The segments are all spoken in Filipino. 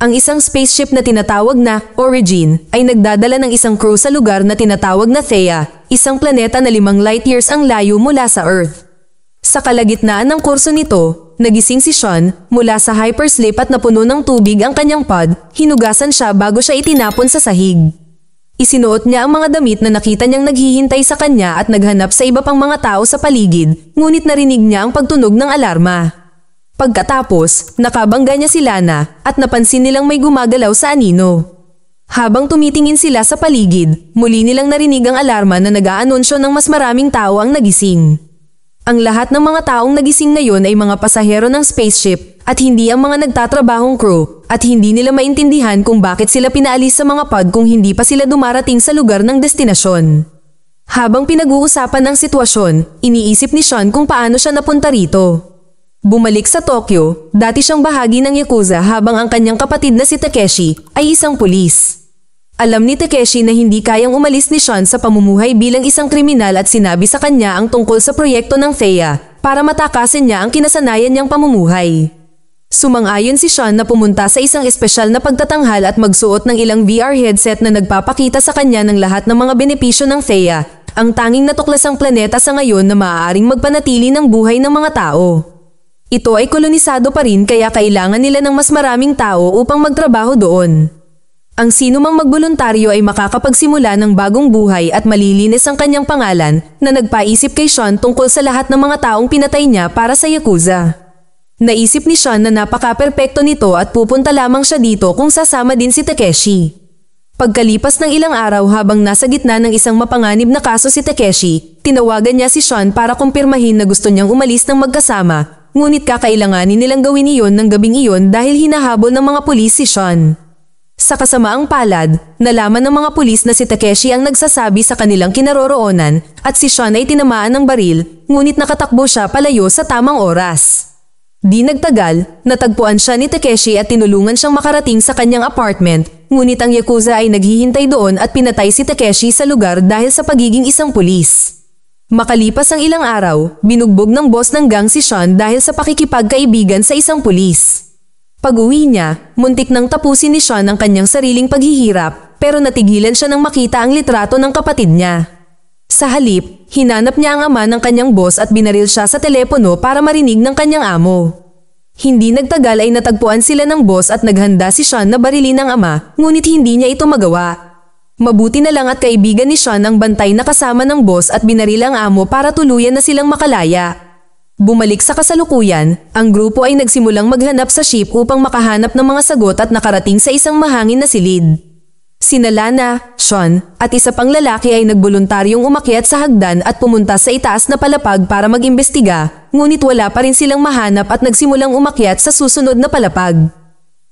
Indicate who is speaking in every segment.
Speaker 1: Ang isang spaceship na tinatawag na Origin ay nagdadala ng isang crew sa lugar na tinatawag na Theia, isang planeta na 5 light years ang layo mula sa Earth. Sa kalagitnaan ng kurso nito, nagising si Sean mula sa hypersleep at napuno ng tubig ang kanyang pod, hinugasan siya bago siya itinapon sa sahig. Isinuot niya ang mga damit na nakita niyang naghihintay sa kanya at naghanap sa iba pang mga tao sa paligid, ngunit narinig niya ang pagtunog ng alarma. Pagkatapos, nakabangga niya si Lana at napansin nilang may gumagalaw sa anino. Habang tumitingin sila sa paligid, muli nilang narinig ang alarma na nag-aanunsyo ng mas maraming tao ang nagising. Ang lahat ng mga taong nagising ngayon ay mga pasahero ng spaceship at hindi ang mga nagtatrabahong crew at hindi nila maintindihan kung bakit sila pinaalis sa mga pod kung hindi pa sila dumarating sa lugar ng destinasyon. Habang pinag-uusapan ang sitwasyon, iniisip ni Sean kung paano siya napunta rito. Bumalik sa Tokyo, dati siyang bahagi ng Yakuza habang ang kanyang kapatid na si Takeshi ay isang pulis. Alam ni Takeshi na hindi kayang umalis ni Sean sa pamumuhay bilang isang kriminal at sinabi sa kanya ang tungkol sa proyekto ng Theia para matakasin niya ang kinasanayan niyang pamumuhay. Sumang-ayon si Sean na pumunta sa isang espesyal na pagtatanghal at magsuot ng ilang VR headset na nagpapakita sa kanya ng lahat ng mga benepisyo ng Theia, ang tanging natuklasang planeta sa ngayon na maaaring magpanatili ng buhay ng mga tao. Ito ay kolonisado pa rin kaya kailangan nila ng mas maraming tao upang magtrabaho doon. Ang sinumang magboluntaryo ay makakapagsimula ng bagong buhay at malilinis ang kanyang pangalan na nagpaisip kay Sean tungkol sa lahat ng mga taong pinatay niya para sa Yakuza. Naisip ni Sean na napaka-perpekto nito at pupunta lamang siya dito kung sasama din si Takeshi. Pagkalipas ng ilang araw habang nasa gitna ng isang mapanganib na kaso si Takeshi, tinawagan niya si Sean para kumpirmahin na gusto niyang umalis ng magkasama. Ngunit kakailanganin nilang gawin iyon ng gabing iyon dahil hinahabol ng mga pulis si Sean. Sa kasamaang palad, nalaman ng mga pulis na si Takeshi ang nagsasabi sa kanilang kinaroroonan at si Sean ay tinamaan ng baril, ngunit nakatakbo siya palayo sa tamang oras. Di nagtagal, natagpuan siya ni Takeshi at tinulungan siyang makarating sa kanyang apartment, ngunit ang Yakuza ay naghihintay doon at pinatay si Takeshi sa lugar dahil sa pagiging isang pulis. Makalipas ang ilang araw, binugbog ng boss ng gang si Sean dahil sa pakikipagkaibigan sa isang pulis. Pag-uwi niya, muntik nang tapusin ni Sean ang kanyang sariling paghihirap pero natigilan siya nang makita ang litrato ng kapatid niya. Sa halip, hinanap niya ang ama ng kanyang boss at binaril siya sa telepono para marinig ng kanyang amo. Hindi nagtagal ay natagpuan sila ng boss at naghanda si Sean na barilin ang ama, ngunit hindi niya ito magawa. Mabuti na lang at kaibigan ni Sean ang bantay na kasama ng boss at binaril ang amo para tuluyan na silang makalaya. Bumalik sa kasalukuyan, ang grupo ay nagsimulang maghanap sa ship upang makahanap ng mga sagot at nakarating sa isang mahangin na silid. Sina Lana, Sean, at isa pang lalaki ay nagboluntaryong umakyat sa hagdan at pumunta sa itaas na palapag para mag-imbestiga, ngunit wala pa rin silang mahanap at nagsimulang umakyat sa susunod na palapag.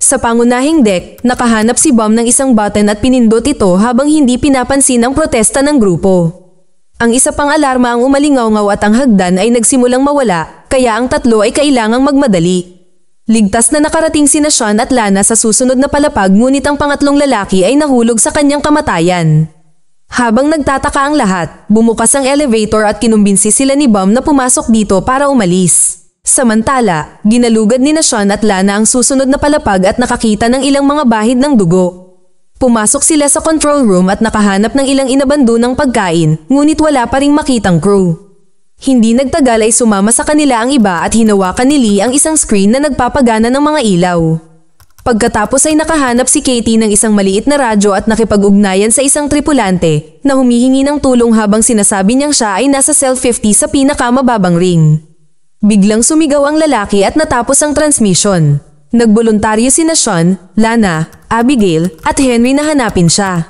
Speaker 1: Sa pangunahing deck, nakahanap si Bam ng isang button at pinindot ito habang hindi pinapansin ang protesta ng grupo. Ang isa pang alarma ang umalingaw-ngaw at ang hagdan ay nagsimulang mawala, kaya ang tatlo ay kailangang magmadali. Ligtas na nakarating sina Sean at Lana sa susunod na palapag ngunit ang pangatlong lalaki ay nahulog sa kanyang kamatayan. Habang nagtataka ang lahat, bumukas ang elevator at kinumbinsi sila ni Bam na pumasok dito para umalis. Samantala, ginalugad ni Sean at Lana ang susunod na palapag at nakakita ng ilang mga bahid ng dugo. Pumasok sila sa control room at nakahanap ng ilang inabandonang pagkain, ngunit wala pa ring makitang crew. Hindi nagtagal ay sumama sa kanila ang iba at hinawakan ni Lee ang isang screen na nagpapagana ng mga ilaw. Pagkatapos ay nakahanap si Katie ng isang maliit na radyo at nakipag-ugnayan sa isang tripulante na humihingi ng tulong habang sinasabi niyang siya ay nasa cell 50 sa pinakamababang ring. Biglang sumigaw ang lalaki at natapos ang transmission. Nagboluntaryo sina Sean, Lana, Abigail at Henry na hanapin siya.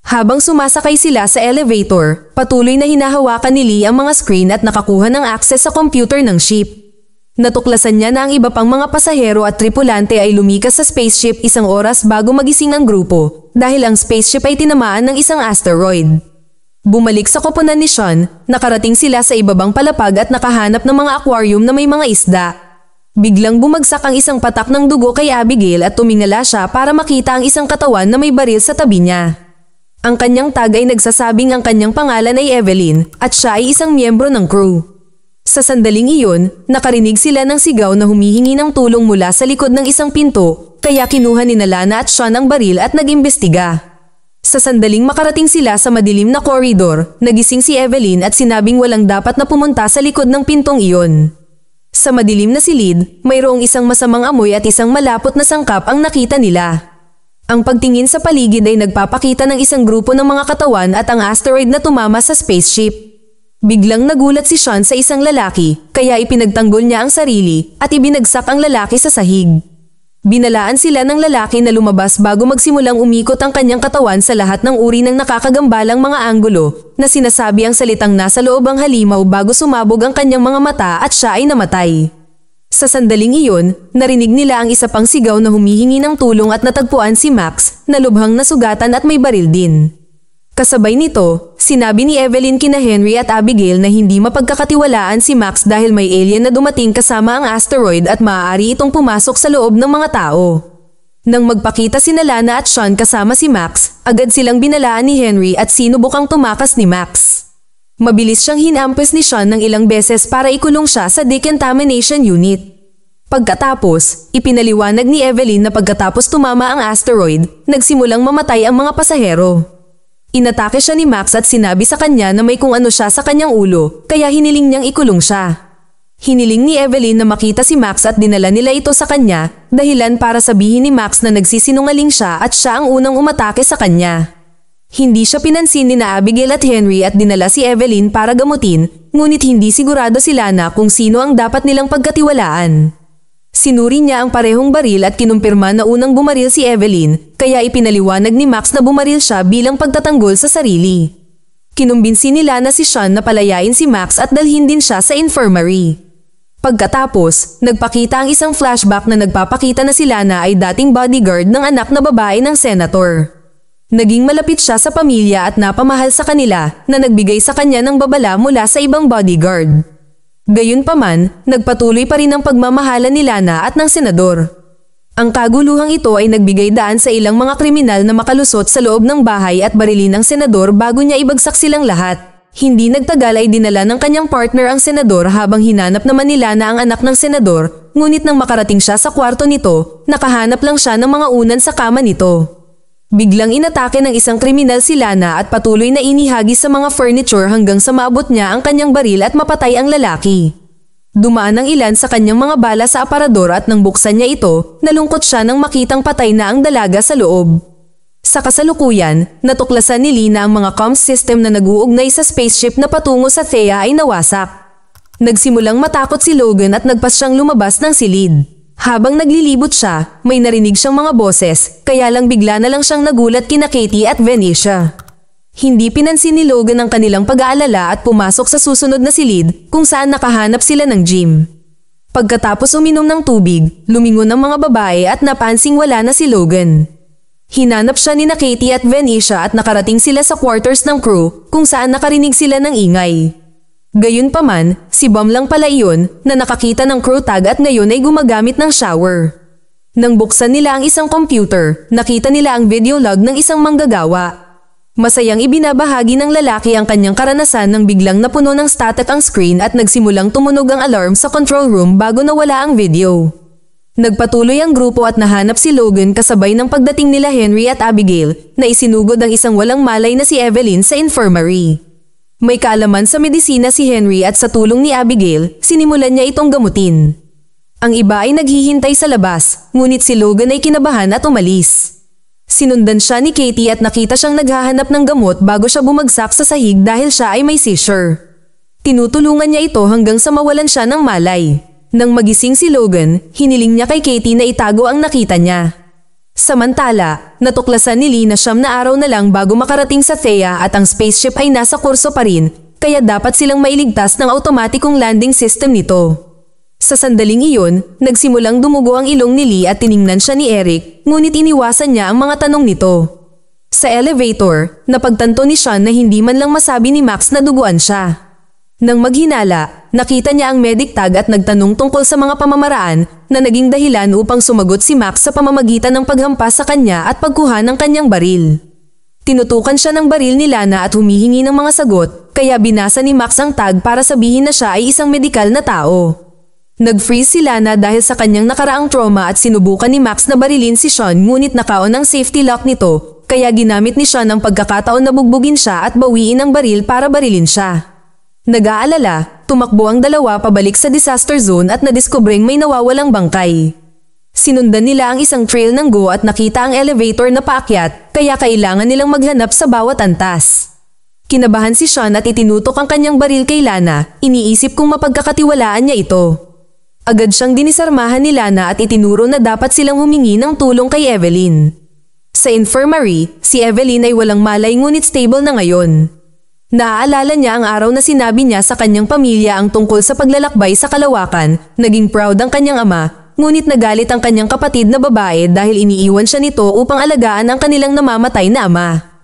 Speaker 1: Habang sumasakay sila sa elevator, patuloy na hinahawakan ni Lee ang mga screen at nakakuha ng access sa computer ng ship. Natuklasan niya na ang iba pang mga pasahero at tripulante ay lumikas sa spaceship 1 oras bago magising ang grupo dahil ang spaceship ay tinamaan ng isang asteroid. Bumalik sa koponan ni Sean, nakarating sila sa ibabang palapag at nakahanap ng mga aquarium na may mga isda. Biglang bumagsak ang isang patak ng dugo kay Abigail at tumingala siya para makita ang isang katawan na may baril sa tabi niya. Ang kanyang tag ay nagsasabing ang kanyang pangalan ay Evelyn at siya ay isang miyembro ng crew. Sa sandaling iyon, nakarinig sila ng sigaw na humihingi ng tulong mula sa likod ng isang pinto, kaya kinuha ni Lana at Sean ang baril at nag-imbestiga. Sa sandaling makarating sila sa madilim na koridor, nagising si Evelyn at sinabing walang dapat na pumunta sa likod ng pintong iyon. Sa madilim na silid, mayroong isang masamang amoy at isang malapot na sangkap ang nakita nila. Ang pagtingin sa paligid ay nagpapakita ng isang grupo ng mga katawan at ang asteroid na tumama sa spaceship. Biglang nagulat si Sean sa isang lalaki, kaya ipinagtanggol niya ang sarili at ibinagsak ang lalaki sa sahig. Binalaan sila ng lalaki na lumabas bago magsimulang umikot ang kanyang katawan sa lahat ng uri ng nakakagambalang mga anggulo na sinasabi ang salitang nasa loob ang halimaw bago sumabog ang kanyang mga mata at siya ay namatay. Sa sandaling iyon, narinig nila ang isa pang sigaw na humihingi ng tulong at natagpuan si Max na lubhang nasugatan at may baril din. Kasabay nito, sinabi ni Evelyn kina Henry at Abigail na hindi mapagkakatiwalaan si Max dahil may alien na dumating kasama ang asteroid at maaari itong pumasok sa loob ng mga tao. Nang magpakita sina Lana at Sean kasama si Max, agad silang binalaan ni Henry at sinubukang tumakas ni Max. Mabilis siyang hinampes ni Sean ng ilang beses para ikulong siya sa decontamination unit. Pagkatapos, ipinaliwanag ni Evelyn na pagkatapos tumama ang asteroid, nagsimulang mamatay ang mga pasahero. Inatake siya ni Max at sinabi sa kanya na may kung ano siya sa kanyang ulo, kaya hiniling niyang ikulong siya. Hiniling ni Evelyn na makita si Max at dinala nila ito sa kanya, dahilan para sabihin ni Max na nagsisinungaling siya at siya ang unang umatake sa kanya. Hindi siya pinansin ni na Abigail at Henry at dinala si Evelyn para gamutin, ngunit hindi sigurado si Lana kung sino ang dapat nilang pagkatiwalaan. Sinuri niya ang parehong baril at kinumpirma na unang bumaril si Evelyn, kaya ipinaliwanag ni Max na bumaril siya bilang pagtatanggol sa sarili. Kinumbinsi ni Lana si Sean na palayain si Max at dalhin din siya sa infirmary. Pagkatapos, nagpakita ang isang flashback na nagpapakita na si Lana ay dating bodyguard ng anak na babae ng senator. Naging malapit siya sa pamilya at napamahal sa kanila na nagbigay sa kanya ng babala mula sa ibang bodyguard. Gayunpaman, nagpatuloy pa rin ang pagmamahalan ni Lana at ng senador. Ang kaguluhang ito ay nagbigay daan sa ilang mga kriminal na makalusot sa loob ng bahay at barilin ng senador bago niya ibagsak silang lahat. Hindi nagtagal ay dinala ng kanyang partner ang senador habang hinanap naman ni Lana ang anak ng senador, ngunit nang makarating siya sa kwarto nito, nakahanap lang siya ng mga unan sa kama nito. Biglang inatake ng isang kriminal si Lana at patuloy na inihagis sa mga furniture hanggang sa maabot niya ang kanyang baril at mapatay ang lalaki. Dumaan ang ilan sa kanyang mga bala sa aparador at nang buksan niya ito, nalungkot siya nang makitang patay na ang dalaga sa loob. Sa kasalukuyan, natuklasan ni Lina ang mga comms system na nag-uugnay sa spaceship na patungo sa Thea ay nawasak. Nagsimulang matakot si Logan at nagpas siyang lumabas ng silid. Habang naglilibot siya, may narinig siyang mga boses, kaya lang bigla na lang siyang nagulat kina Katie at Venetia. Hindi pinansin ni Logan ang kanilang pag-aalala at pumasok sa susunod na silid kung saan nakahanap sila ng gym. Pagkatapos uminom ng tubig, lumingon ang mga babae at napansing wala na si Logan. Hinanap siya ni Katie at Venetia at nakarating sila sa quarters ng crew kung saan nakarinig sila ng ingay. Gayunpaman, si Bam lang pala iyon na nakakita ng crew tag at ngayon ay gumagamit ng shower. Nang buksan nila ang isang computer, nakita nila ang video log ng isang manggagawa. Masayang ibinabahagi ng lalaki ang kanyang karanasan nang biglang napuno ng static ang screen at nagsimulang tumunog ang alarm sa control room bago nawala ang video. Nagpatuloy ang grupo at nahanap si Logan kasabay ng pagdating nila Henry at Abigail na isinugod ang isang walang malay na si Evelyn sa infirmary. May kaalaman sa medisina si Henry at sa tulong ni Abigail, sinimulan niya itong gamutin. Ang iba ay naghihintay sa labas, ngunit si Logan ay kinabahan at umalis. Sinundan siya ni Katie at nakita siyang naghahanap ng gamot bago siya bumagsak sa sahig dahil siya ay may seizure. Tinutulungan niya ito hanggang sa mawalan siya ng malay. Nang magising si Logan, hiniling niya kay Katie na itago ang nakita niya. Samantala, natuklasan ni Lee na 9 na araw na lang bago makarating sa Thea at ang spaceship ay nasa kurso pa rin, kaya dapat silang mailigtas ng automatikong landing system nito. Sa sandaling iyon, nagsimulang dumugo ang ilong ni Lee at tiningnan siya ni Eric, ngunit iniwasan niya ang mga tanong nito. Sa elevator, napagtanto ni Sean na hindi man lang masabi ni Max na duguan siya. Nang maghinala, nakita niya ang medic tag at nagtanong tungkol sa mga pamamaraan na naging dahilan upang sumagot si Max sa pamamagitan ng paghampas sa kanya at pagkuha ng kanyang baril. Tinutukan siya ng baril ni Lana at humihingi ng mga sagot, kaya binasa ni Max ang tag para sabihin na siya ay isang medikal na tao. Nag-freeze si Lana dahil sa kanyang nakaraang trauma at sinubukan ni Max na barilin si Sean ngunit nakaon ang safety lock nito, kaya ginamit ni Sean ang pagkakataon na bugbugin siya at bawiin ang baril para barilin siya. Nag-aalala, tumakbo ang dalawa pabalik sa disaster zone at nadiskubring may nawawalang bangkay. Sinundan nila ang isang trail ng Go at nakita ang elevator na paakyat, kaya kailangan nilang maghanap sa bawat antas. Kinabahan si Sean at itinutok ang kanyang baril kay Lana, iniisip kung mapagkakatiwalaan niya ito. Agad siyang dinisarmahan ni Lana at itinuro na dapat silang humingi ng tulong kay Evelyn. Sa infirmary, si Evelyn ay walang malay ngunit stable na ngayon. Naaalala niya ang araw na sinabi niya sa kanyang pamilya ang tungkol sa paglalakbay sa kalawakan, naging proud ang kanyang ama, ngunit nagalit ang kanyang kapatid na babae dahil iniiwan siya nito upang alagaan ang kanilang namamatay na ama.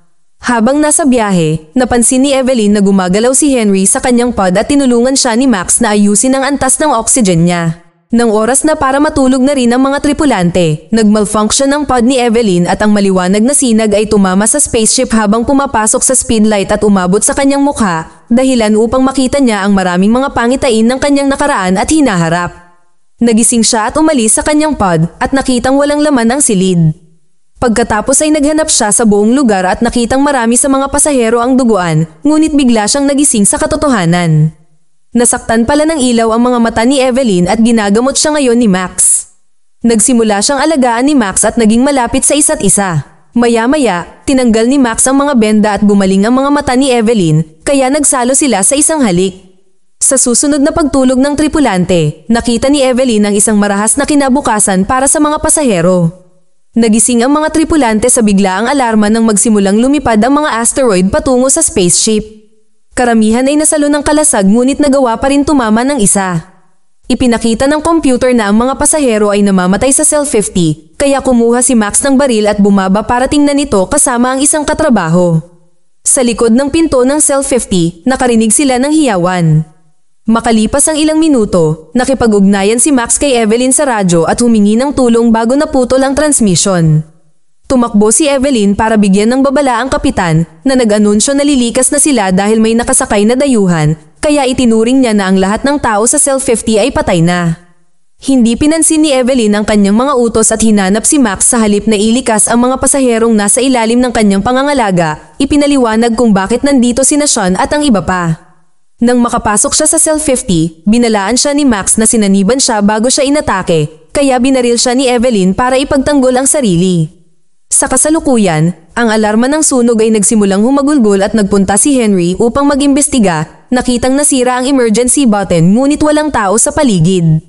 Speaker 1: Habang nasa biyahe, napansin ni Evelyn na gumagalaw si Henry sa kanyang pod at tinulungan siya ni Max na ayusin ang antas ng oxygen niya. Nang oras na para matulog na rin ang mga tripulante, nag-malfunction ang pod ni Evelyn at ang maliwanag na sinag ay tumama sa spaceship habang pumapasok sa speedlight at umabot sa kanyang mukha, dahilan upang makita niya ang maraming mga pangitain ng kanyang nakaraan at hinaharap. Nagising siya at umalis sa kanyang pod at nakitang walang laman ang silid. Pagkatapos ay naghanap siya sa buong lugar at nakitang marami sa mga pasahero ang duguan, ngunit bigla siyang nagising sa katotohanan. Nasaktan pala ng ilaw ang mga mata ni Evelyn at ginagamot siya ngayon ni Max. Nagsimula siyang alagaan ni Max at naging malapit sa isa't isa. Maya-maya, tinanggal ni Max ang mga benda at gumaling ang mga mata ni Evelyn, kaya nagsalo sila sa isang halik. Sa susunod na pagtulog ng tripulante, nakita ni Evelyn ang isang marahas na kinabukasan para sa mga pasahero. Nagising ang mga tripulante sa biglaang alarma nang magsimulang lumipad ang mga asteroid patungo sa spaceship. Karamihan ay nasalo ng kalasag ngunit nagawa pa rin tumama ng isa. Ipinakita ng computer na ang mga pasahero ay namamatay sa Cell 50, kaya kumuha si Max ng baril at bumaba para tingnan ito kasama ang isang katrabaho. Sa likod ng pinto ng Cell 50, nakarinig sila ng hiyawan. Makalipas ang ilang minuto, nakipag-ugnayan si Max kay Evelyn sa radyo at humingi ng tulong bago naputol ang transmission. Tumakbo si Evelyn para bigyan ng babala ang kapitan na nag-anunsyo na lilikas na sila dahil may nakasakay na dayuhan, kaya itinuring niya na ang lahat ng tao sa Cell 50 ay patay na. Hindi pinansin ni Evelyn ang kanyang mga utos at hinanap si Max sa halip na ilikas ang mga pasaherong nasa ilalim ng kanyang pangangalaga, ipinaliwanag kung bakit nandito sina Sean at ang iba pa. Nang makapasok siya sa Cell 50, binalaan siya ni Max na sinaniban siya bago siya inatake, kaya binaril siya ni Evelyn para ipagtanggol ang sarili. Sa kasalukuyan, ang alarma ng sunog ay nagsimulang humagulgol at nagpunta si Henry upang mag-imbestiga, nakitang nasira ang emergency button ngunit walang tao sa paligid.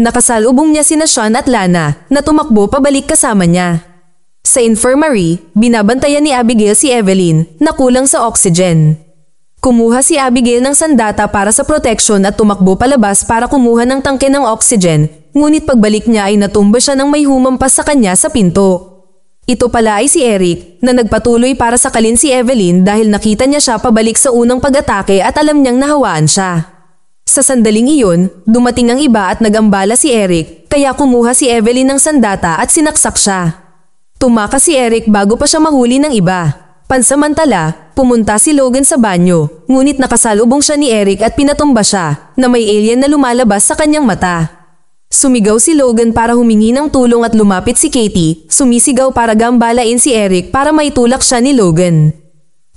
Speaker 1: Nakasalubong niya sina Sean at Lana na tumakbo pabalik kasama niya. Sa infirmary, binabantayan ni Abigail si Evelyn na kulang sa oxygen. Kumuha si Abigail ng sandata para sa protection at tumakbo palabas para kumuha ng tangke ng oxygen, ngunit pagbalik niya ay natumba siya nang may humampas sa kanya sa pinto. Ito pala ay si Eric na nagpatuloy para sakalin si Evelyn dahil nakita niya siya pabalik sa unang pag-atake at alam niyang nahawaan siya. Sa sandaling iyon, dumating ang iba at nagambala si Eric, kaya kumuha si Evelyn ng sandata at sinaksak siya. Tumakas si Eric bago pa siya mahuli ng iba. Pansamantala, pumunta si Logan sa banyo, ngunit nakasalubong siya ni Eric at pinatumba siya na may alien na lumalabas sa kanyang mata. Sumigaw si Logan para humingi ng tulong at lumapit si Katie, sumisigaw para gambalain si Eric para maitulak siya ni Logan.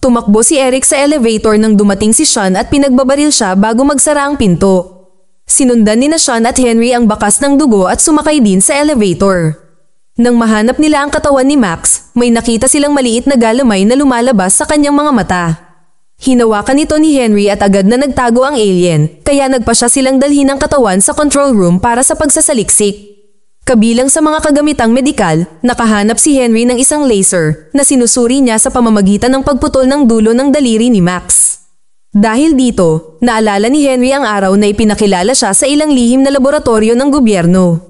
Speaker 1: Tumakbo si Eric sa elevator nang dumating si Sean at pinagbabaril siya bago magsara ang pinto. Sinundan ni na Sean at Henry ang bakas ng dugo at sumakay din sa elevator. Nang mahanap nila ang katawan ni Max, may nakita silang maliit na galamay na lumalabas sa kanyang mga mata. Hinawakan ito ni Henry at agad na nagtago ang alien, kaya nagpa siya silang dalhin ang katawan sa control room para sa pagsasaliksik. Kabilang sa mga kagamitang medikal, nakahanap si Henry ng isang laser na sinusuri niya sa pamamagitan ng pagputol ng dulo ng daliri ni Max. Dahil dito, naalala ni Henry ang araw na ipinakilala siya sa ilang lihim na laboratorio ng gobyerno.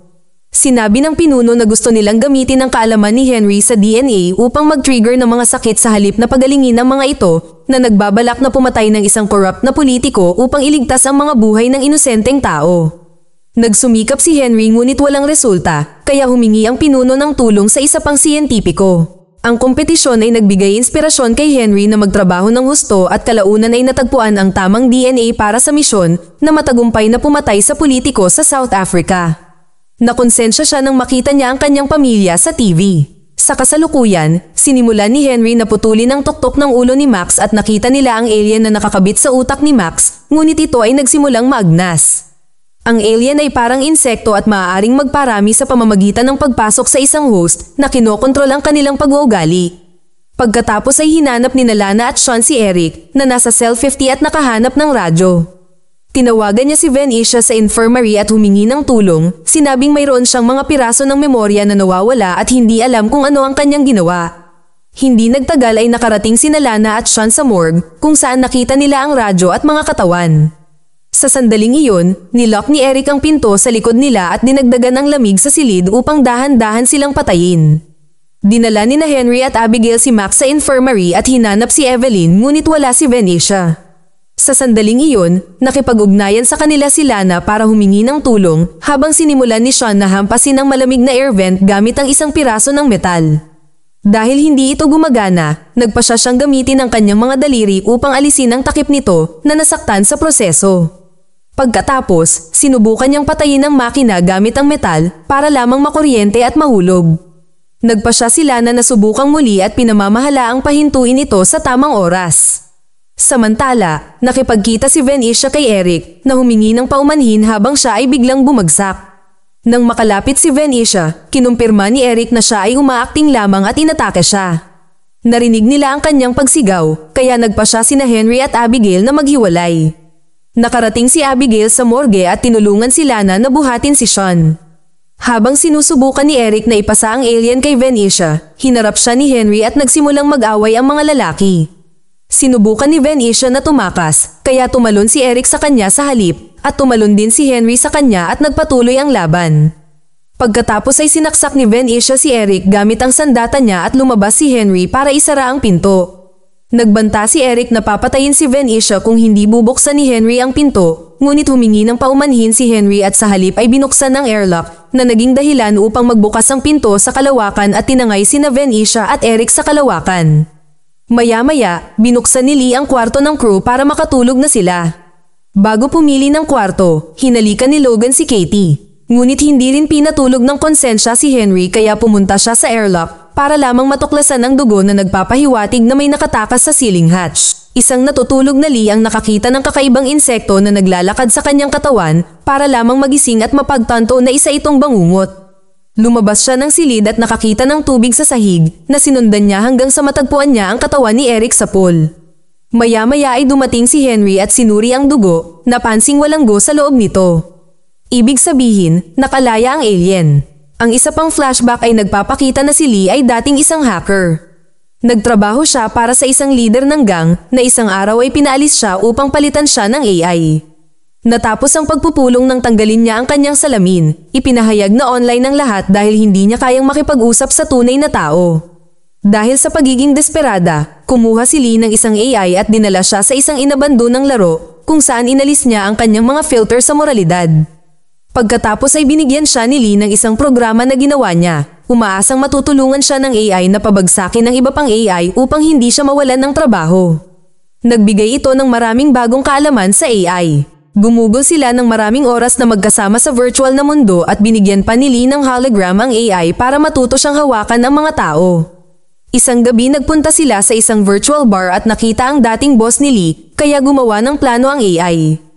Speaker 1: Sinabi ng pinuno na gusto nilang gamitin ang kaalaman ni Henry sa DNA upang mag-trigger ng mga sakit sa halip na pagalingin ng mga ito na nagbabalak na pumatay ng isang corrupt na politiko upang iligtas ang mga buhay ng inosenteng tao. Nagsumikap si Henry ngunit walang resulta, kaya humingi ang pinuno ng tulong sa isa pang siyentipiko. Ang kompetisyon ay nagbigay inspirasyon kay Henry na magtrabaho ng husto at kalaunan ay natagpuan ang tamang DNA para sa misyon na matagumpay na pumatay sa politiko sa South Africa. Nakonsensya siya nang makita niya ang kanyang pamilya sa TV. Sa kasalukuyan, sinimulan ni Henry na putulin ang tuktok ng ulo ni Max at nakita nila ang alien na nakakabit sa utak ni Max, ngunit ito ay nagsimulang maagnas. Ang alien ay parang insekto at maaaring magparami sa pamamagitan ng pagpasok sa isang host na kinokontrol ang kanilang pag-uugali. Pagkatapos ay hinanap ni Lana at Sean si Eric na nasa cell 50 at nakahanap ng radyo. Tinawagan niya si Venetia sa infirmary at humingi ng tulong, sinabing mayroon siyang mga piraso ng memorya na nawawala at hindi alam kung ano ang kanyang ginawa. Hindi nagtagal ay nakarating si Lana at Sean sa morgue kung saan nakita nila ang radyo at mga katawan. Sa sandaling iyon, nilock ni Eric ang pinto sa likod nila at dinagdagan ng lamig sa silid upang dahan-dahan silang patayin. Dinala ni na Henry at Abigail si Max sa infirmary at hinanap si Evelyn ngunit wala si Venetia. Sa sandaling iyon, nakipag-ugnayan sa kanila si Lana para humingi ng tulong habang sinimulan ni Sean na hampasin ang malamig na air vent gamit ang isang piraso ng metal. Dahil hindi ito gumagana, nagpasya siyang gamitin ang kanyang mga daliri upang alisin ang takip nito na nasaktan sa proseso. Pagkatapos, sinubukan niyang patayin ang makina gamit ang metal para lamang makuryente at mahulog. Nagpasya si Lana na subukang muli at pinamamahala ang pahintuin ito sa tamang oras. Samantala, nakipagkita si Venetia kay Eric na humingi ng paumanhin habang siya ay biglang bumagsak. Nang makalapit si Venetia, kinumpirma ni Eric na siya ay umaakting lamang at inatake siya. Narinig nila ang kanyang pagsigaw, kaya nagpasya sina Henry at Abigail na maghiwalay. Nakarating si Abigail sa morgue at tinulungan si Lana na buhatin si Sean. Habang sinusubukan ni Eric na ipasa ang alien kay Venetia, hinarap siya ni Henry at nagsimulang mag-away ang mga lalaki. Sinubukan ni Venetia na tumakas, kaya tumalon si Eric sa kanya sa halip at tumalon din si Henry sa kanya at nagpatuloy ang laban. Pagkatapos ay sinaksak ni Venetia si Eric gamit ang sandata niya at lumabas si Henry para isara ang pinto. Nagbanta si Eric na papatayin si Venetia kung hindi bubuksan ni Henry ang pinto, ngunit humingi ng paumanhin si Henry at sa halip ay binuksan ang airlock na naging dahilan upang magbukas ang pinto sa kalawakan at tinangay sina Venetia at Eric sa kalawakan. Maya-maya, binuksan ni Lee ang kwarto ng crew para makatulog na sila. Bago pumili ng kwarto, hinalikan ni Logan si Katie. Ngunit hindi rin pinatulog ng konsensya si Henry kaya pumunta siya sa airlock para lamang matuklasan ang dugo na nagpapahiwatig na may nakatakas sa ceiling hatch. Isang natutulog na Lee ang nakakita ng kakaibang insekto na naglalakad sa kanyang katawan para lamang magising at mapagtanto na isa itong bangungot. Lumabas siya ng silid at nakakita ng tubig sa sahig na sinundan niya hanggang sa matagpuan niya ang katawan ni Eric sa pool. Maya-maya ay dumating si Henry at sinuri ang dugo, napansing walang go sa loob nito. Ibig sabihin, nakalaya ang alien. Ang isa pang flashback ay nagpapakita na si Lee ay dating isang hacker. Nagtrabaho siya para sa isang leader ng gang na isang araw ay pinaalis siya upang palitan siya ng AI. Natapos ang pagpupulong nang tanggalin niya ang kanyang salamin, ipinahayag na online ang lahat dahil hindi niya kayang makipag-usap sa tunay na tao. Dahil sa pagiging desperada, kumuha si Lee ng isang AI at dinala siya sa isang inabandonang laro kung saan inalis niya ang kanyang mga filter sa moralidad. Pagkatapos ay binigyan siya ni Lee ng isang programa na ginawa niya. Umaasang matutulungan siya ng AI na pabagsakin ng iba pang AI upang hindi siya mawalan ng trabaho. Nagbigay ito ng maraming bagong kaalaman sa AI. Gumugol sila ng maraming oras na magkasama sa virtual na mundo at binigyan pa ni Lee ng hologram ang AI para matuto siyang hawakan ng mga tao. Isang gabi nagpunta sila sa isang virtual bar at nakita ang dating boss ni Lee kaya gumawa ng plano ang AI.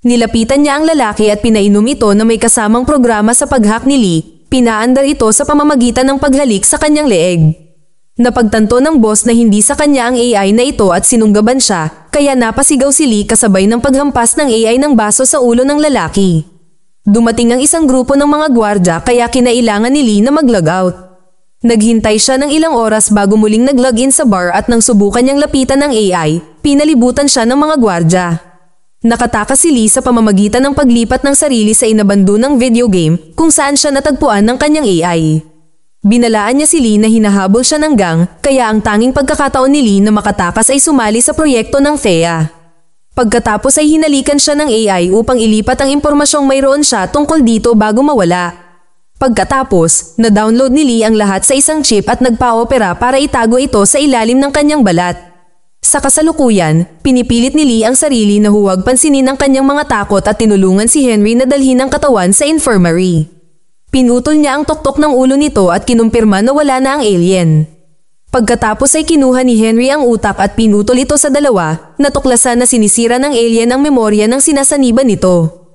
Speaker 1: Nilapitan niya ang lalaki at pinainom ito na may kasamang programa sa pag-hack ni Lee. Pinaandar ito sa pamamagitan ng paghalik sa kanyang leeg. Napagtanto ng boss na hindi sa kanya ang AI na ito at sinunggaban siya, kaya napasigaw si Lee kasabay ng paghampas ng AI ng baso sa ulo ng lalaki. Dumating ang isang grupo ng mga gwardya kaya kinailangan ni Lee na mag-log out. Naghintay siya ng ilang oras bago muling nag-log in sa bar at nang subukan niyang lapitan ng AI, pinalibutan siya ng mga gwardya. Nakatakas si Lee sa pamamagitan ng paglipat ng sarili sa inabandonang video game kung saan siya natagpuan ng kanyang AI. Binalaan niya si Lee na hinahabol siya ng gang kaya ang tanging pagkakataon ni Lee na makatakas ay sumali sa proyekto ng Thea. Pagkatapos ay hinalikan siya ng AI upang ilipat ang impormasyong mayroon siya tungkol dito bago mawala. Pagkatapos, na-download ni Lee ang lahat sa isang chip at nagpa-opera para itago ito sa ilalim ng kanyang balat. Sa kasalukuyan, pinipilit ni Lee ang sarili na huwag pansinin ang kanyang mga takot at tinulungan si Henry na dalhin ang katawan sa infirmary. Pinutol niya ang tuktok ng ulo nito at kinumpirma na wala na ang alien. Pagkatapos ay kinuha ni Henry ang utak at pinutol ito sa dalawa, natuklasan na sinisira ng alien ang memorya ng sinasaniban nito.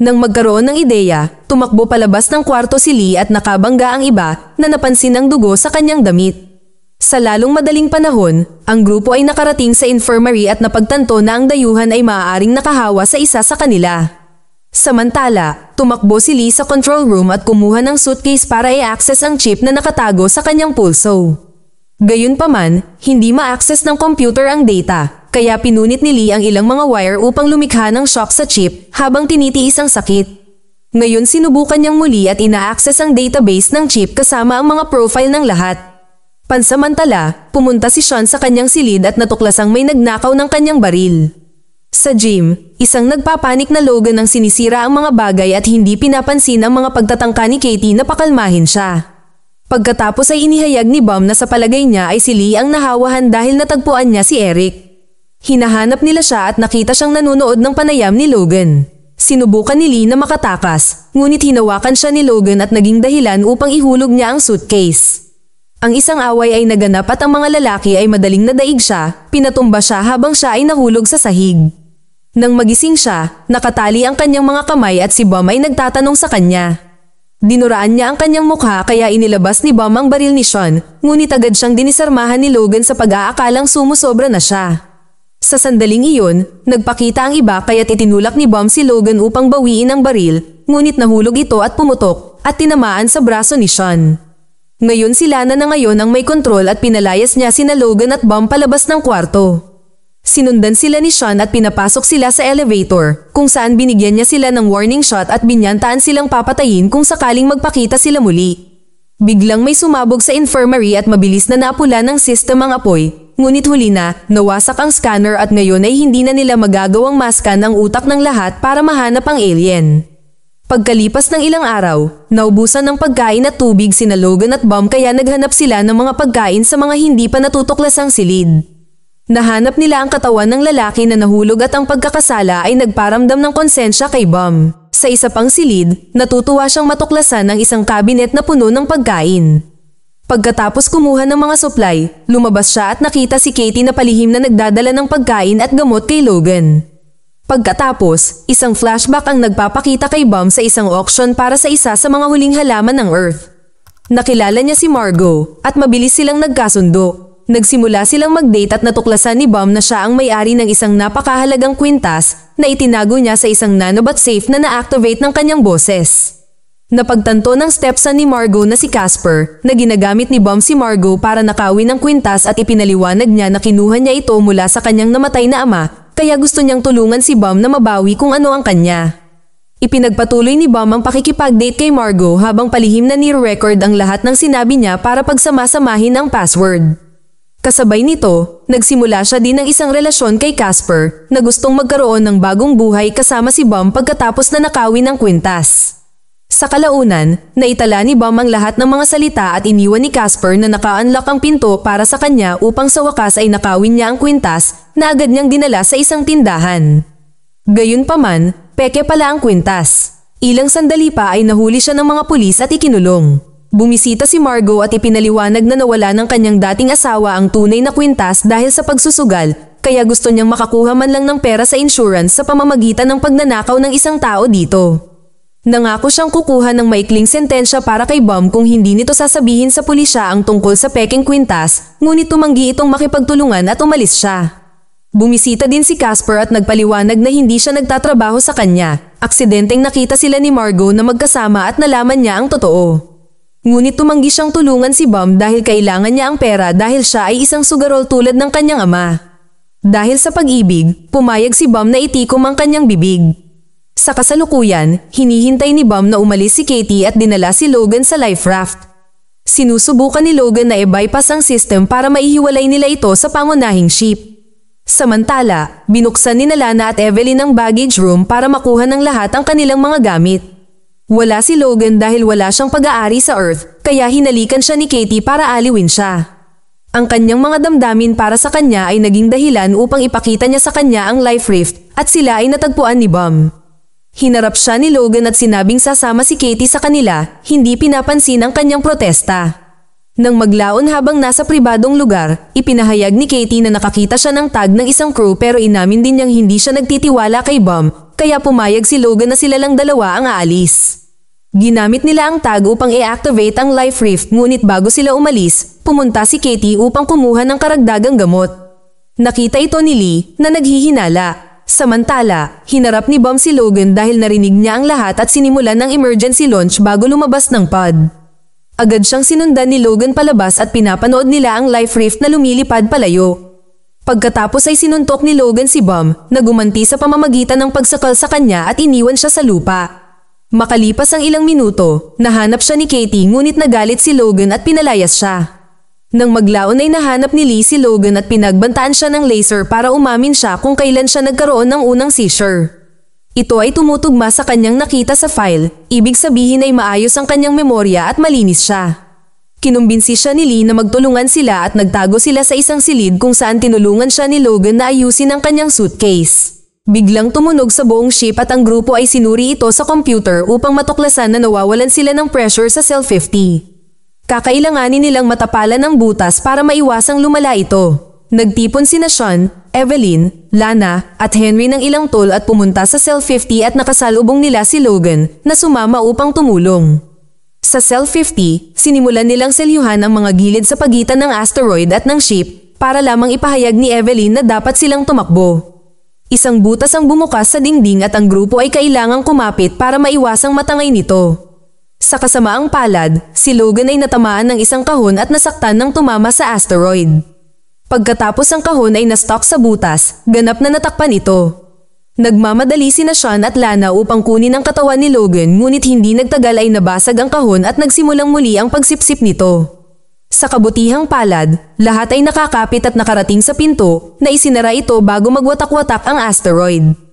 Speaker 1: Nang magkaroon ng ideya, tumakbo palabas ng kwarto si Lee at nakabangga ang iba na napansin ang dugo sa kanyang damit. Sa lalong madaling panahon, ang grupo ay nakarating sa infirmary at napagtanto na ang dayuhan ay maaaring nakahawa sa isa sa kanila. Samantala, tumakbo si Lee sa control room at kumuha ng suitcase para i-access ang chip na nakatago sa kanyang pulso. Gayunpaman, hindi ma-access ng computer ang data. Kaya pinunit ni Lee ang ilang mga wire upang lumikha ng shock sa chip habang tinitiis ang sakit. Ngayon sinubukan niyang muli at ina-access ang database ng chip kasama ang mga profile ng lahat. Pansamantala, pumunta si Sean sa kanyang silid at natuklasang may nagnakaw ng kanyang baril. Sa gym, isang nagpapanik na Logan ang sinisira ang mga bagay at hindi pinapansin ang mga pagtatangka ni Katie na pakalmahin siya. Pagkatapos ay inihayag ni Bum na sa palagay niya ay si Lee ang nahawahan dahil natagpuan niya si Eric. Hinahanap nila siya at nakita siyang nanonood ng panayam ni Logan. Sinubukan ni Lee na makatakas, ngunit hinawakan siya ni Logan at naging dahilan upang ihulog niya ang suitcase. Ang isang away ay naganap at ang mga lalaki ay madaling nadaig siya, pinatumba siya habang siya ay nahulog sa sahig. Nang magising siya, nakatali ang kanyang mga kamay at si Bum ay nagtatanong sa kanya. Dinuraan niya ang kanyang mukha kaya inilabas ni Bum ang baril ni Sean, ngunit agad siyang dinisarmahan ni Logan sa pag-aakalang sumusobra na siya. Sa sandaling iyon, nagpakita ang iba kaya't itinulak ni Bum si Logan upang bawiin ang baril, ngunit nahulog ito at pumutok at tinamaan sa braso ni Sean. Ngayon sila na ngayon ang may kontrol at pinalayas niya sina Logan at Bum palabas ng kwarto. Sinundan sila ni Sean at pinapasok sila sa elevator, kung saan binigyan niya sila ng warning shot at binyantaan silang papatayin kung sakaling magpakita sila muli. Biglang may sumabog sa infirmary at mabilis na naapula ng system ang apoy. Ngunit huli na, nawasak ang scanner at ngayon ay hindi na nila magagawang maskan ang utak ng lahat para mahanap ang alien. Pagkalipas ng ilang araw, naubusan ng pagkain at tubig sina Logan at Bum kaya naghanap sila ng mga pagkain sa mga hindi pa natutuklasang silid. Nahanap nila ang katawan ng lalaki na nahulog at ang pagkakasala ay nagparamdam ng konsensya kay Bum. Sa isa pang silid, natutuwa siyang matuklasan ng isang kabinet na puno ng pagkain. Pagkatapos kumuha ng mga supply, lumabas siya at nakita si Katie na palihim na nagdadala ng pagkain at gamot kay Logan. Pagkatapos, isang flashback ang nagpapakita kay Bum sa isang auction para sa isa sa mga huling halaman ng Earth. Nakilala niya si Margot at mabilis silang nagkasundo. Nagsimula silang mag-date at natuklasan ni Bum na siya ang may-ari ng isang napakahalagang kwintas na itinago niya sa isang nanobot safe na na-activate ng kanyang boses. Napagtanto ng stepson ni Margot na si Casper na ginagamit ni Bum si Margot para nakawin ang kwintas at ipinaliwanag niya na kinuha niya ito mula sa kanyang namatay na ama kaya gusto niyang tulungan si Bum na mabawi kung ano ang kanya. Ipinagpatuloy ni Bum ang pakikipag-date kay Margot habang palihim na ni-record ang lahat ng sinabi niya para pagsamasamahin ang password. Kasabay nito, nagsimula siya din ng isang relasyon kay Casper na gustong magkaroon ng bagong buhay kasama si Bum pagkatapos na nakawin ang kwintas. Sa kalaunan, naitala ni Bum ang lahat ng mga salita at iniwan ni Casper na naka-unlock ang pinto para sa kanya upang sa wakas ay nakawin niya ang kwintas na agad niyang dinala sa isang tindahan. Gayunpaman, peke pala ang kwintas. Ilang sandali pa ay nahuli siya ng mga pulis at ikinulong. Bumisita si Margot at ipinaliwanag na nawala ng kanyang dating asawa ang tunay na kwintas dahil sa pagsusugal, kaya gusto niyang makakuha man lang ng pera sa insurance sa pamamagitan ng pagnanakaw ng isang tao dito. Nangako siyang kukuha ng maikling sentensya para kay Bum kung hindi nito sasabihin sa pulisya ang tungkol sa peking kwintas, ngunit tumanggi itong makipagtulungan at umalis siya. Bumisita din si Casper at nagpaliwanag na hindi siya nagtatrabaho sa kanya. Aksidenteng nakita sila ni Margot na magkasama at nalaman niya ang totoo. Ngunit tumanggi siyang tulungan si Bum dahil kailangan niya ang pera dahil siya ay isang sugarol tulad ng kanyang ama. Dahil sa pag-ibig, pumayag si Bum na itikom ang kanyang bibig. Sa kasalukuyan, hinihintay ni Bum na umalis si Katie at dinala si Logan sa life raft. Sinusubukan ni Logan na i-bypass ang system para maihiwalay nila ito sa pangunahing ship. Samantala, binuksan ni Lana at Evelyn ang baggage room para makuha ng lahat ang kanilang mga gamit. Wala si Logan dahil wala siyang pag-aari sa Earth, kaya hinalikan siya ni Katie para aliwin siya. Ang kanyang mga damdamin para sa kanya ay naging dahilan upang ipakita niya sa kanya ang life rift at sila ay natagpuan ni Bum. Hinarap siya ni Logan at sinabing sasama si Katie sa kanila, hindi pinapansin ang kanyang protesta. Nang maglaon habang nasa pribadong lugar, ipinahayag ni Katie na nakakita siya ng tag ng isang crew pero inamin din niyang hindi siya nagtitiwala kay Bum, kaya pumayag si Logan na sila lang dalawa ang aalis. Ginamit nila ang tag upang i-activate ang life rift ngunit bago sila umalis, pumunta si Katie upang kumuha ng karagdagang gamot. Nakita ito ni Lee na naghihinala. Samantala, hinarap ni Bum si Logan dahil narinig niya ang lahat at sinimulan ng emergency launch bago lumabas ng pod. Agad siyang sinundan ni Logan palabas at pinapanood nila ang life rift na lumilipad palayo. Pagkatapos ay sinuntok ni Logan si Bum na gumanti sa pamamagitan ng pagsakal sa kanya at iniwan siya sa lupa. Makalipas ang ilang minuto, nahanap siya ni Katie ngunit nagalit si Logan at pinalayas siya. Nang maglaon ay nahanap ni Lee si Logan at pinagbantaan siya ng laser para umamin siya kung kailan siya nagkaroon ng unang seizure. Ito ay tumutugma sa kanyang nakita sa file, ibig sabihin ay maayos ang kanyang memorya at malinis siya. Kinumbinsi siya ni Lee na magtulungan sila at nagtago sila sa isang silid kung saan tinulungan siya ni Logan na ayusin ang kanyang suitcase. Biglang tumunog sa buong ship at ang grupo ay sinuri ito sa computer upang matuklasan na nawawalan sila ng pressure sa Cell 50. Kakailanganin nilang matapalan ang butas para maiwasang lumala ito. Nagtipon sina Sean, Evelyn, Lana, at Henry ng ilang tol at pumunta sa Cell 50 at nakasalubong nila si Logan na sumama upang tumulong. Sa Cell 50, sinimulan nilang selyuhan ang mga gilid sa pagitan ng asteroid at ng ship para lamang ipahayag ni Evelyn na dapat silang tumakbo. Isang butas ang bumukas sa dingding at ang grupo ay kailangang kumapit para maiwasang matangay nito. Sa kasamaang palad, si Logan ay natamaan ng isang kahon at nasaktan ng tumama sa asteroid. Pagkatapos ang kahon ay na-stuck sa butas, ganap na natakpan ito. Nagmamadali sina Sean at Lana upang kunin ang katawan ni Logan ngunit hindi nagtagal ay nabasag ang kahon at nagsimulang muli ang pagsipsip nito. Sa kabutihang palad, lahat ay nakakapit at nakarating sa pinto na isinara ito bago magwatak-watak ang asteroid.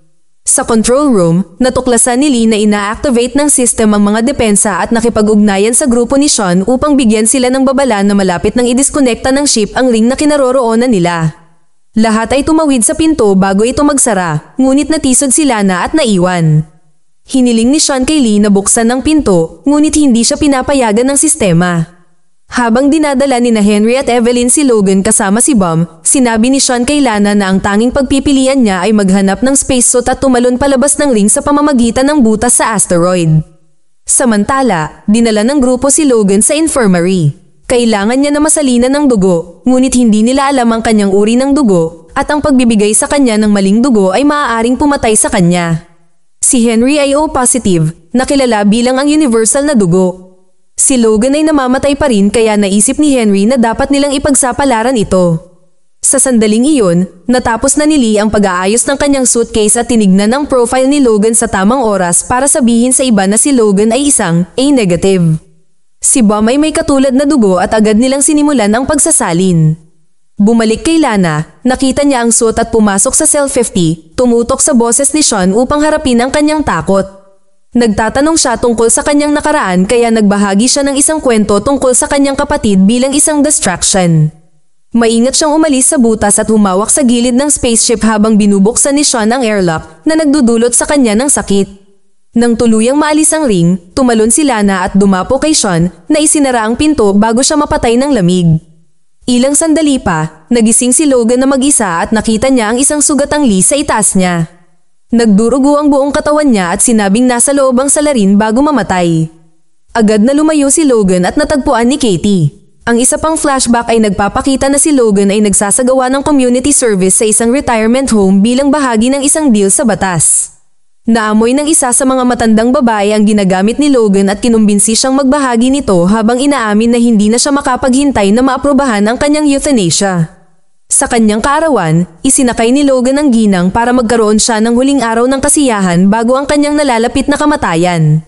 Speaker 1: Sa control room, natuklasan ni Lee na ina-activate ng system ang mga depensa at nakipag-ugnayan sa grupo ni Sean upang bigyan sila ng babala na malapit nang idiskonekta ng ship ang ring na kinaroroonan nila. Lahat ay tumawid sa pinto bago ito magsara, ngunit natisod si Lana at naiwan. Hiniling ni Sean kay Lee na buksan ng pinto, ngunit hindi siya pinapayagan ng sistema. Habang dinadala ni na Henry at Evelyn si Logan kasama si Bum, sinabi ni Sean kay Lana na ang tanging pagpipilian niya ay maghanap ng spacesuit at tumalon palabas ng ring sa pamamagitan ng butas sa asteroid. Samantala, dinala ng grupo si Logan sa infirmary. Kailangan niya na masalinan ng dugo, ngunit hindi nila alam ang kanyang uri ng dugo at ang pagbibigay sa kanya ng maling dugo ay maaaring pumatay sa kanya. Si Henry ay O-positive, na kilala bilang ang universal na dugo. Si Logan ay namamatay pa rin kaya naisip ni Henry na dapat nilang ipagsapalaran ito. Sa sandaling iyon, natapos na ni Lee ang pag-aayos ng kanyang suitcase at tinignan ang profile ni Logan sa tamang oras para sabihin sa iba na si Logan ay isang A-negative. Si Bum ay may katulad na dugo at agad nilang sinimulan ang pagsasalin. Bumalik kay Lana, nakita niya ang suit at pumasok sa Cell 50, tumutok sa boses ni Sean upang harapin ang kanyang takot. Nagtatanong siya tungkol sa kanyang nakaraan kaya nagbahagi siya ng isang kwento tungkol sa kanyang kapatid bilang isang distraction. Maingat siyang umalis sa butas at humawak sa gilid ng spaceship habang binubuksan ni Sean ang airlock na nagdudulot sa kanya ng sakit. Nang tuluyang maalis ang ring, tumalon si Lana at dumapo kay Sean na isinara ang pinto bago siya mapatay ng lamig. Ilang sandali pa, nagising si Logan na mag-isa at nakita niya ang isang sugatang Lee sa itaas niya. Nagdurugo ang buong katawan niya at sinabing nasa loob ang salarin bago mamatay. Agad na lumayo si Logan at natagpuan ni Katie. Ang isa pang flashback ay nagpapakita na si Logan ay nagsasagawa ng community service sa isang retirement home bilang bahagi ng isang deal sa batas. Naamoy ng isa sa mga matandang babae ang ginagamit ni Logan at kinumbinsi siyang magbahagi nito habang inaamin na hindi na siya makapaghintay na maaprubahan ang kanyang euthanasia. Sa kanyang kaarawan, isinakay ni Logan ang ginang para magkaroon siya ng huling araw ng kasiyahan bago ang kanyang nalalapit na kamatayan.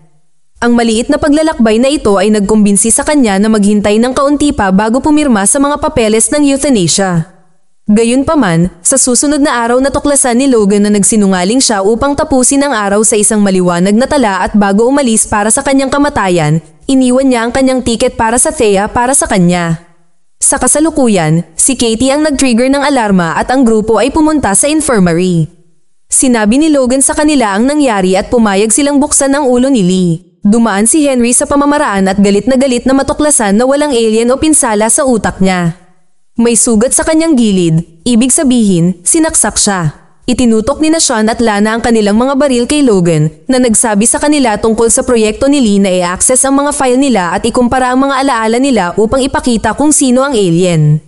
Speaker 1: Ang maliit na paglalakbay na ito ay nagkumbinsi sa kanya na maghintay ng kaunti pa bago pumirma sa mga papeles ng euthanasia. Gayunpaman, sa susunod na araw natuklasan ni Logan na nagsinungaling siya upang tapusin ang araw sa isang maliwanag na tala at bago umalis para sa kanyang kamatayan, iniwan niya ang kanyang tiket para sa Thea para sa kanya. Sa kasalukuyan, si Katie ang nag-trigger ng alarma at ang grupo ay pumunta sa infirmary. Sinabi ni Logan sa kanila ang nangyari at pumayag silang buksan ang ulo ni Lee. Dumaan si Henry sa pamamaraan at galit na matuklasan na walang alien o pinsala sa utak niya. May sugat sa kanyang gilid, ibig sabihin, sinaksak siya. Itinutok ni Sean at Lana ang kanilang mga baril kay Logan na nagsabi sa kanila tungkol sa proyekto ni Lee na i-access ang mga file nila at ikumpara ang mga alaala nila upang ipakita kung sino ang alien.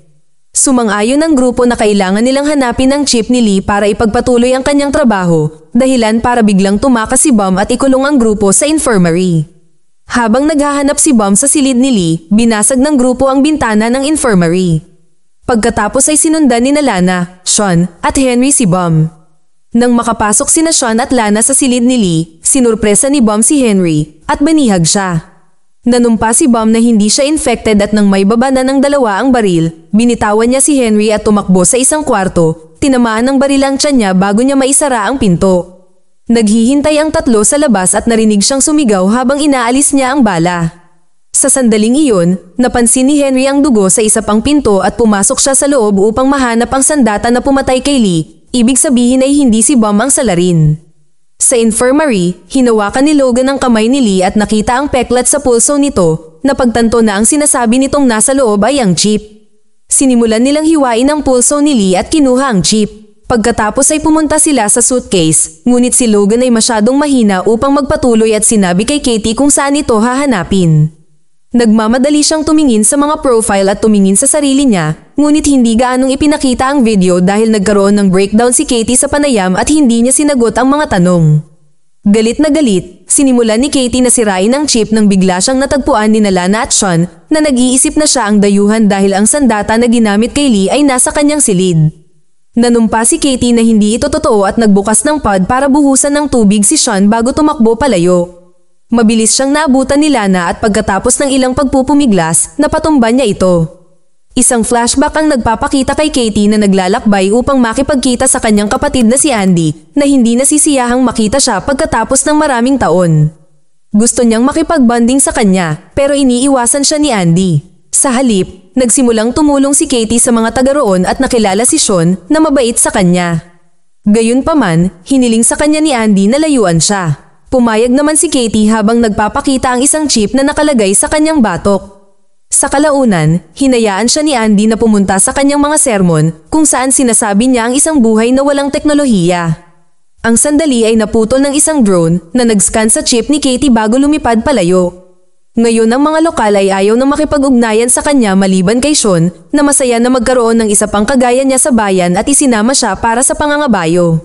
Speaker 1: Sumang-ayon ang grupo na kailangan nilang hanapin ang chip ni Lee para ipagpatuloy ang kanyang trabaho, dahilan para biglang tumakas si Bum at ikulong ang grupo sa infirmary. Habang naghahanap si Bum sa silid ni Lee, binasag ng grupo ang bintana ng infirmary. Pagkatapos ay sinundan ni Lana, Sean, at Henry si Bum. Nang makapasok sina Sean at Lana sa silid ni Lee, sinurpresa ni Bum si Henry, at banihag siya. Nanumpa si Bum na hindi siya infected at nang may baba na ng dalawa ang baril, binitawan niya si Henry at tumakbo sa isang kwarto, tinamaan ng baril ang tiyan niya bago niya maisara ang pinto. Naghihintay ang tatlo sa labas at narinig siyang sumigaw habang inaalis niya ang bala. Sa sandaling iyon, napansin ni Henry ang dugo sa isa pang pinto at pumasok siya sa loob upang mahanap ang sandata na pumatay kay Lee, ibig sabihin ay hindi si Bum ang salarin. Sa infirmary, hinawakan ni Logan ang kamay ni Lee at nakita ang peklat sa pulso nito, na pagtanto na ang sinasabi nitong nasa loob ay ang chip. Sinimulan nilang hiwain ang pulso ni Lee at kinuha ang chip. Pagkatapos ay pumunta sila sa suitcase, ngunit si Logan ay masyadong mahina upang magpatuloy at sinabi kay Katie kung saan ito hahanapin. Nagmamadali siyang tumingin sa mga profile at tumingin sa sarili niya, ngunit hindi gaanong ipinakita ang video dahil nagkaroon ng breakdown si Katie sa panayam at hindi niya sinagot ang mga tanong. Galit na galit, sinimulan ni Katie na sirain ang chip nang bigla siyang natagpuan ni Lana at Sean na nag-iisip na siya ang dayuhan dahil ang sandata na ginamit kay Lee ay nasa kanyang silid. Nanumpa si Katie na hindi ito totoo at nagbukas ng pod para buhusan ng tubig si Sean bago tumakbo palayo. Mabilis siyang naabutan ni Lana at pagkatapos ng ilang pagpupumiglas, napatumba niya ito. Isang flashback ang nagpapakita kay Katie na naglalakbay upang makipagkita sa kanyang kapatid na si Andy na hindi nasisiyahang makita siya pagkatapos ng maraming taon. Gusto niyang makipagbanding sa kanya pero iniiwasan siya ni Andy. Sa halip, nagsimulang tumulong si Katie sa mga taga roon at nakilala si Sean na mabait sa kanya. Gayunpaman, hiniling sa kanya ni Andy na layuan siya. Pumayag naman si Katie habang nagpapakita ang isang chip na nakalagay sa kanyang batok. Sa kalaunan, hinayaan siya ni Andy na pumunta sa kanyang mga sermon kung saan sinasabi niya ang isang buhay na walang teknolohiya. Ang sandali ay naputol ng isang drone na nag-scan sa chip ni Katie bago lumipad palayo. Ngayon ang mga lokal ay ayaw na makipag-ugnayan sa kanya maliban kay Sean na masaya na magkaroon ng isa pang kagaya niya sa bayan at isinama siya para sa pangangabayo.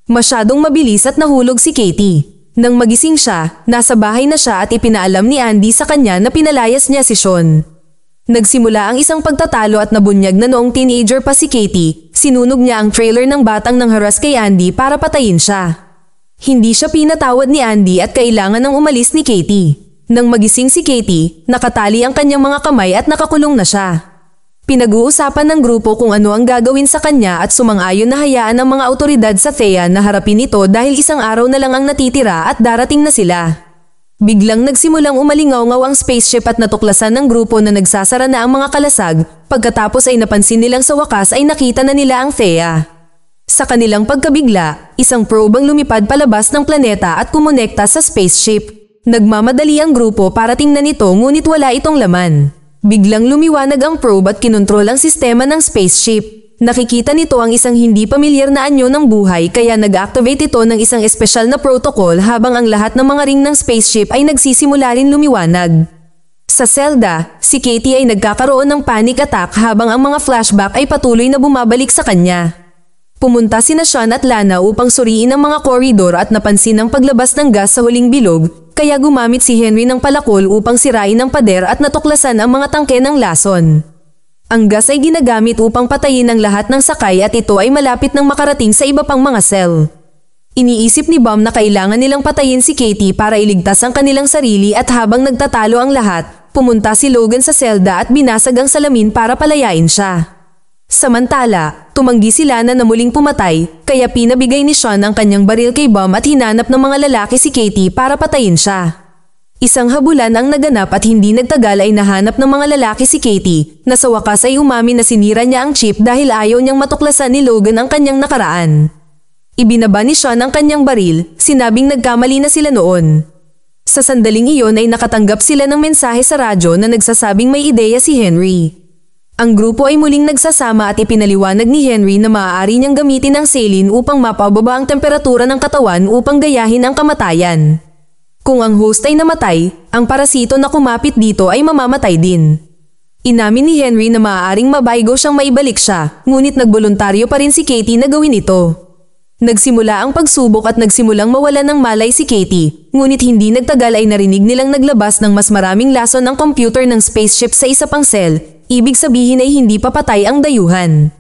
Speaker 1: Masyadong mabilis at nahulog si Katie. Nang magising siya, nasa bahay na siya at ipinaalam ni Andy sa kanya na pinalayas niya si Sean. Nagsimula ang isang pagtatalo at nabunyag na noong teenager pa si Katie, sinunog niya ang trailer ng batang nangharas kay Andy para patayin siya. Hindi siya pinatawad ni Andy at kailangan ng umalis ni Katie. Nang magising si Katie, nakatali ang kanyang mga kamay at nakakulong na siya. Pinag-uusapan ng grupo kung ano ang gagawin sa kanya at sumang-ayon na hayaan ng mga awtoridad sa Thea na harapin ito dahil isang araw na lang ang natitira at darating na sila. Biglang nagsimulang umalingaw-ngaw ang spaceship at natuklasan ng grupo na nagsasara na ang mga kalasag, pagkatapos ay napansin nilang sa wakas ay nakita na nila ang Thea. Sa kanilang pagkabigla, isang probe ang lumipad palabas ng planeta at kumonekta sa spaceship. Nagmamadali ang grupo para tingnan ito ngunit wala itong laman. Biglang lumiwanag ang probe at kinontrol ang sistema ng spaceship. Nakikita nito ang isang hindi pamilyar na anyo ng buhay kaya nag-activate ito ng isang espesyal na protocol habang ang lahat ng mga ring ng spaceship ay nagsisimula rin lumiwanag. Sa selda, si Katie ay nagkakaroon ng panic attack habang ang mga flashback ay patuloy na bumabalik sa kanya. Pumunta sina Sean at Lana upang suriin ang mga koridor at napansin ang paglabas ng gas sa huling bilog, kaya gumamit si Henry ng palakol upang sirain ang pader at natuklasan ang mga tangke ng lason. Ang gas ay ginagamit upang patayin ang lahat ng sakay at ito ay malapit nang makarating sa iba pang mga cell. Iniisip ni Bum na kailangan nilang patayin si Katie para iligtas ang kanilang sarili at habang nagtatalo ang lahat, pumunta si Logan sa selda at binasag ang salamin para palayain siya. Samantala, tumanggi si Lana na muling pumatay, kaya pinabigay ni Sean ang kanyang baril kay Bum at hinanap ng mga lalaki si Katie para patayin siya. Isang habulan ang naganap at hindi nagtagal ay nahanap ng mga lalaki si Katie, na sa wakas ay umamin na sinira niya ang chip dahil ayaw niyang matuklasan ni Logan ang kanyang nakaraan. Ibinaba ni Sean ang kanyang baril, sinabing nagkamali na sila noon. Sa sandaling iyon ay nakatanggap sila ng mensahe sa radyo na nagsasabing may ideya si Henry. Ang grupo ay muling nagsasama at ipinaliwanag ni Henry na maaari niyang gamitin ang saline upang mapababa ang temperatura ng katawan upang gayahin ang kamatayan. Kung ang host ay namatay, ang parasito na kumapit dito ay mamamatay din. Inamin ni Henry na maaaring mabaygo siyang maibalik siya, ngunit nagboluntaryo pa rin si Katie na gawin ito. Nagsimula ang pagsubok at nagsimulang mawalan ng malay si Katie, ngunit hindi nagtagal ay narinig nilang naglabas ng mas maraming lason ang computer ng spaceship sa isa pang cell. Ibig sabihin ay hindi pa patay ang dayuhan.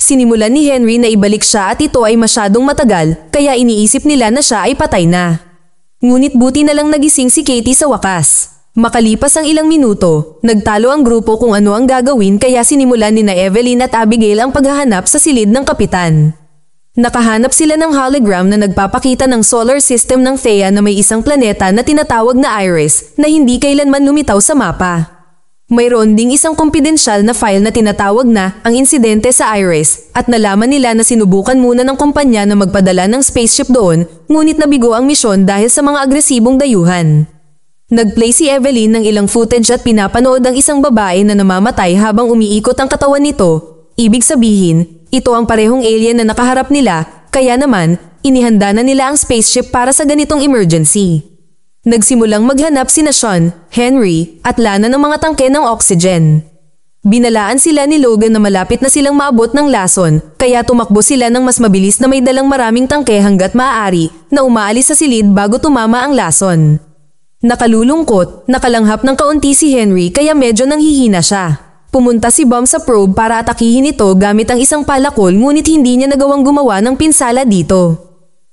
Speaker 1: Sinimulan ni Henry na ibalik siya at ito ay masyadong matagal, kaya iniisip nila na siya ay patay na. Ngunit buti na lang nagising si Katie sa wakas. Makalipas ang ilang minuto, nagtalo ang grupo kung ano ang gagawin kaya sinimulan ni na Evelyn at Abigail ang paghahanap sa silid ng kapitan. Nakahanap sila ng hologram na nagpapakita ng solar system ng Thea na may isang planeta na tinatawag na Iris na hindi kailanman lumitaw sa mapa. Mayroon ding isang kumpidensyal na file na tinatawag na ang insidente sa Iris at nalaman nila na sinubukan muna ng kumpanya na magpadala ng spaceship doon ngunit nabigo ang misyon dahil sa mga agresibong dayuhan. Nagplay si Evelyn ng ilang footage at pinapanood ang isang babae na namamatay habang umiikot ang katawan nito. Ibig sabihin, ito ang parehong alien na nakaharap nila, kaya naman, inihanda na nila ang spaceship para sa ganitong emergency. Nagsimulang maghanap sina Sean, Henry, at Lana ng mga tangke ng oxygen. Binalaan sila ni Logan na malapit na silang maabot ng lason, kaya tumakbo sila ng mas mabilis na may dalang maraming tangke hanggat maaari na umaalis sa silid bago tumama ang lason. Nakalulungkot, nakalanghap ng kaunti si Henry kaya medyo nanghihina siya. Pumunta si Bum sa probe para atakihin ito gamit ang isang palakol ngunit hindi niya nagawang gumawa ng pinsala dito.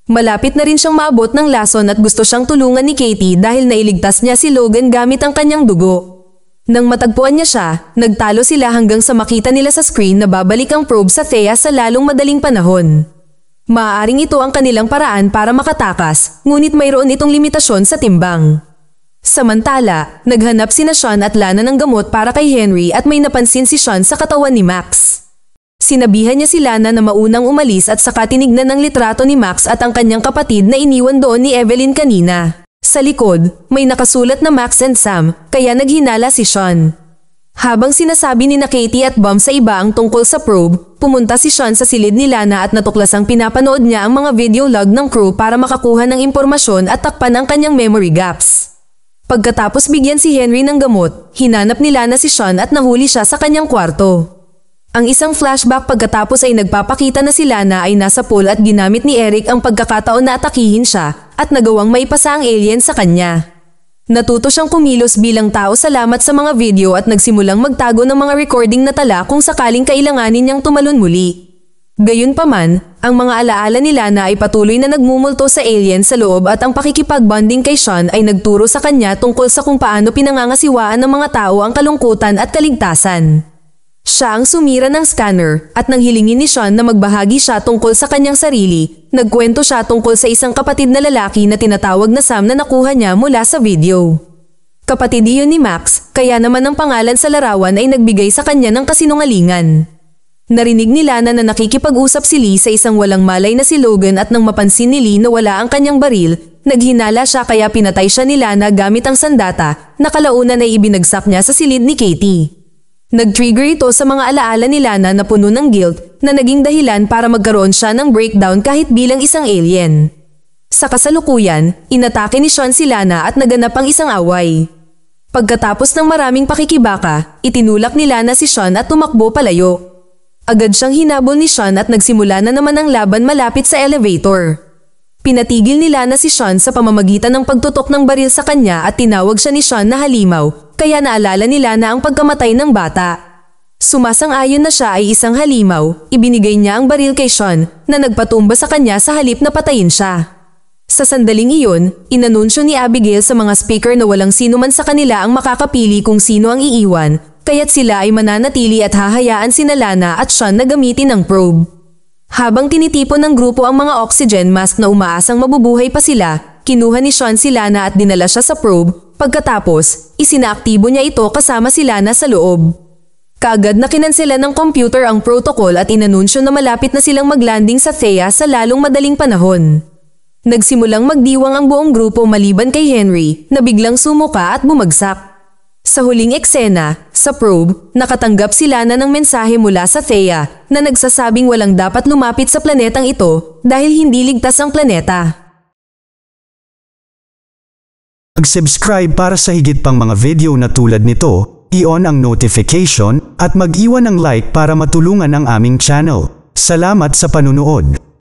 Speaker 1: Malapit na rin siyang maabot ng lason at gusto siyang tulungan ni Katie dahil nailigtas niya si Logan gamit ang kanyang dugo. Nang matagpuan niya siya, nagtalo sila hanggang sa makita nila sa screen na babalik ang probe sa Thea sa lalong madaling panahon. Maaaring ito ang kanilang paraan para makatakas, ngunit mayroon itong limitasyon sa timbang. Samantala, naghanap sina Sean at Lana ng gamot para kay Henry at may napansin si Sean sa katawan ni Max. Sinabihan niya si Lana na maunang umalis at saka tinignan ang litrato ni Max at ang kanyang kapatid na iniwan doon ni Evelyn kanina. Sa likod, may nakasulat na Max and Sam, kaya naghinala si Sean. Habang sinasabi ni na Katie at Bum sa iba ang tungkol sa probe, pumunta si Sean sa silid ni Lana at natuklasang pinapanood niya ang mga video log ng crew para makakuha ng impormasyon at takpan ang kanyang memory gaps. Pagkatapos bigyan si Henry ng gamot, hinanap ni Lana si Sean at nahuli siya sa kanyang kwarto. Ang isang flashback pagkatapos ay nagpapakita na si Lana ay nasa pool at ginamit ni Eric ang pagkakataon na atakihin siya at nagawang maipasa ang alien sa kanya. Natuto siyang kumilos bilang tao salamat sa mga video at nagsimulang magtago ng mga recording na tala kung sakaling kailanganin niyang tumalon muli. Gayunpaman, ang mga alaala ni Lana ay patuloy na nagmumulto sa alien sa loob at ang pakikipag-bonding kay Sean ay nagturo sa kanya tungkol sa kung paano pinangangasiwaan ng mga tao ang kalungkutan at kaligtasan. Siya ang sumira ng scanner at nang hilingin ni Sean na magbahagi siya tungkol sa kanyang sarili, nagkwento siya tungkol sa isang kapatid na lalaki na tinatawag na Sam na nakuha niya mula sa video. Kapatid iyon ni Max, kaya naman ang pangalan sa larawan ay nagbigay sa kanya ng kasinungalingan. Narinig ni Lana na nakikipag-usap si Lee sa isang walang malay na si Logan at nang mapansin ni Lee na wala ang kanyang baril, naghinala siya kaya pinatay siya ni Lana gamit ang sandata na kalaunan ay ibinagsak niya sa silid ni Katie. Nag-trigger ito sa mga alaala ni Lana na puno ng guilt na naging dahilan para magkaroon siya ng breakdown kahit bilang isang alien. Sa kasalukuyan, inatake ni Sean si Lana at naganap ang isang away. Pagkatapos ng maraming pakikibaka, itinulak ni Lana si Sean at tumakbo palayo. Agad siyang hinabol ni Sean at nagsimula na naman ang laban malapit sa elevator. Pinatigil ni Lana si Sean sa pamamagitan ng pagtutok ng baril sa kanya at tinawag siya ni Sean na halimaw, kaya naalala ni Lana ang pagkamatay ng bata. Sumasang-ayon na siya ay isang halimaw, ibinigay niya ang baril kay Sean na nagpatumba sa kanya sa halip na patayin siya. Sa sandaling iyon, inanunsyo ni Abigail sa mga speaker na walang sino man sa kanila ang makakapili kung sino ang iiwan, kaya't sila ay mananatili at hahayaan sina Lana at Sean na gamitin ang probe. Habang tinitipon ng grupo ang mga oxygen mask na umaasang mabubuhay pa sila, kinuha ni Sean si Lana at dinala siya sa probe. Pagkatapos, isinaaktibo niya ito kasama si Lana sa loob. Kaagad na kinansela ng computer ang protocol at inanunsyo na malapit na silang maglanding sa Thea sa lalong madaling panahon. Nagsimulang magdiwang ang buong grupo maliban kay Henry na biglang sumuka at bumagsak. Sa huling eksena, sa probe, nakatanggap si Lana ng mensahe mula sa Thea na nagsasabing walang dapat lumapit sa planetang ito dahil hindi ligtas ang planeta.
Speaker 2: Mag-subscribe para sa higit pang mga video na tulad nito, i-on ang notification at mag-iwan ng like para matulungan ang aming channel. Salamat sa panunood.